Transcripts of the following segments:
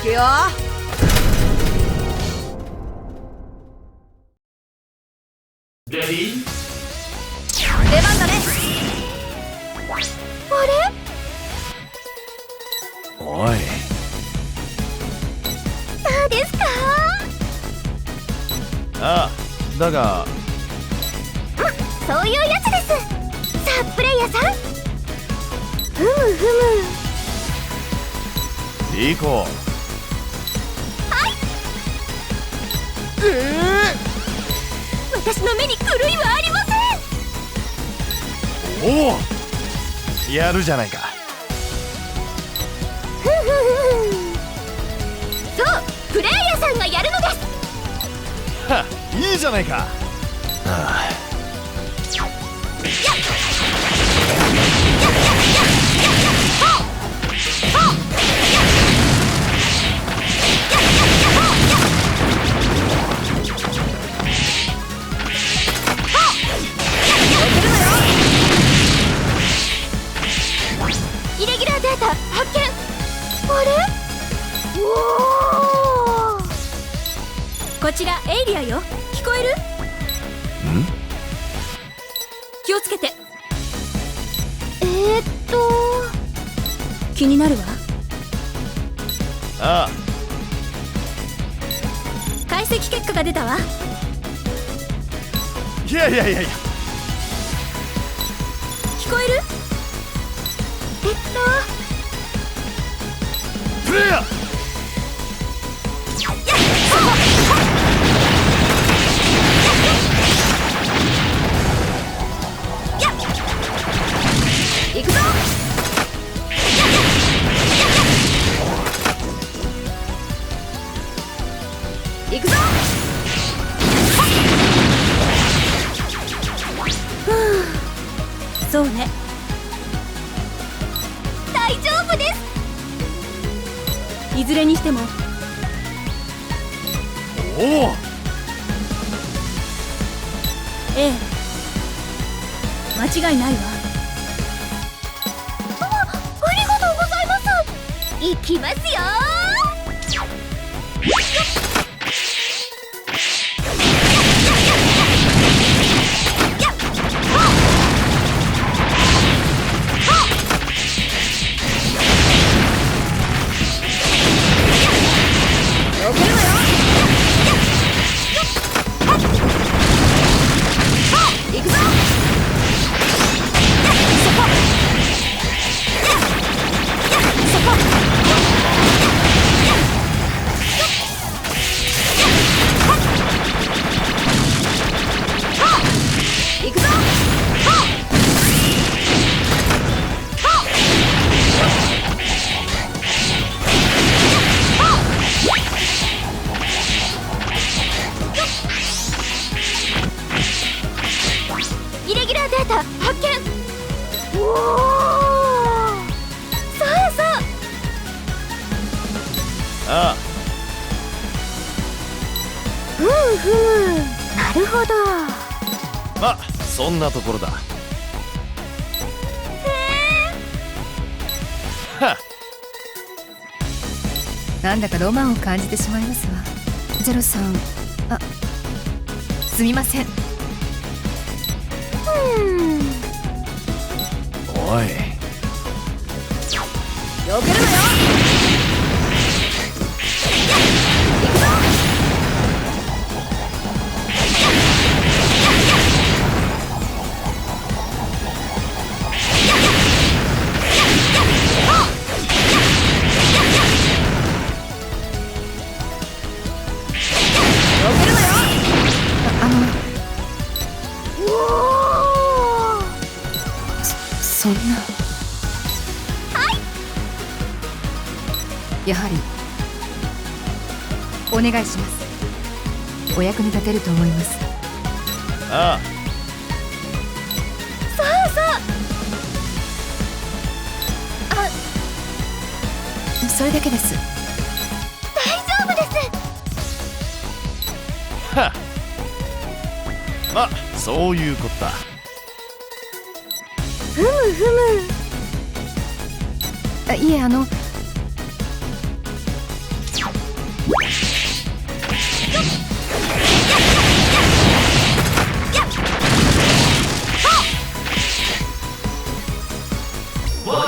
くよ。レディー。出番だね。あれ？おい、どうですか？ああ、だがそういうやつです。さあプレイヤーさん、ふむふむ。リコ。私の目に狂いはありません。おお、やるじゃないか。ふふふふ。そうプレイヤーさんがやるのです。はっ、いいじゃないか。ああ、イレギュラーデータ発見。あれ？おお。こちらエイリアよ。聞こえる？ん？気をつけて。気になるわ。ああ、解析結果が出たわ。いやいやいやいや。聞こえる？プレイヤー。行くぞ。行くぞ。そうね。大丈夫です。いずれにしてもおお、ええ、間違いないわ。ありがとうございます。行きますよ。よけるなよ。行くぞ。行くぞ。イレギュラーデータ発見。おお。そうそう。ああ、ふむふむ。なるほど。まあそんなところだ。はっ、なんだかロマンを感じてしまいますわ。ゼロさん、あ、すみません。おい、よけるなよ。行くぞ。よけるなよ。おお。そんな。やはりお願いします。お役に立てると思います。ああ、そうそう。あ、それだけです。大丈夫です。はっ、まあそういうこった。ふむふむ。いえ、ワ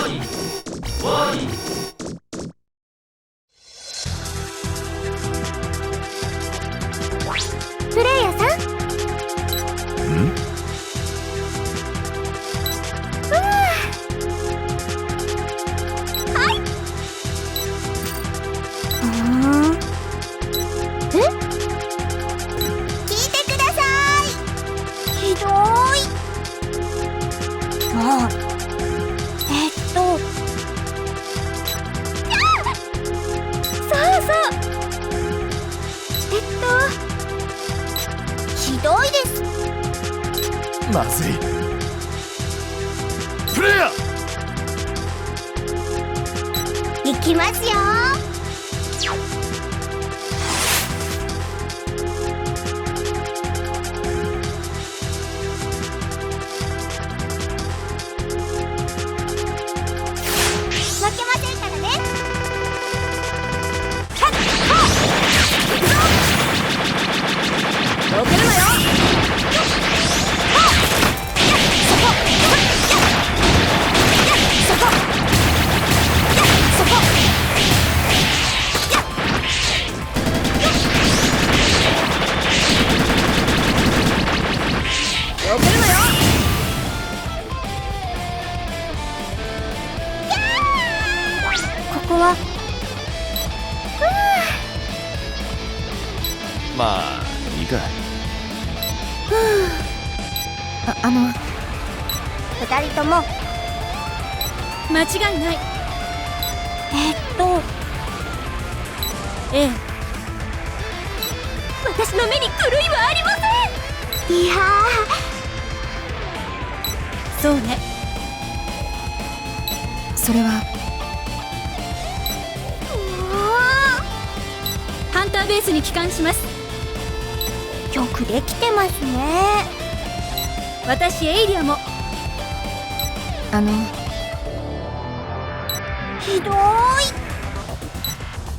ニワニプレイヤーさん。聞いてください。ひどい。もうそうそう。ひどいです。まずい。プレイヤー。いきますよ。負けませんからね。どけるのよ。どけるのよ。ここはまあいいか。二人とも間違いない。ええ、私の目に狂いはありません。いやそうね。それはハンターベースに帰還します。よくできてますね。私エイリアも。ひどい。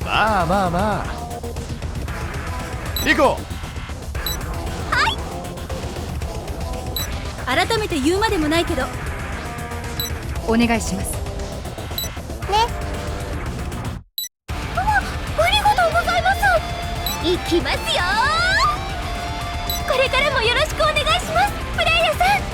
まあまあまあ。行こ改めて言うまでもないけどお願いします。ね。ありがとうございます。いきますよ。これからもよろしくお願いします、プレイヤーさん。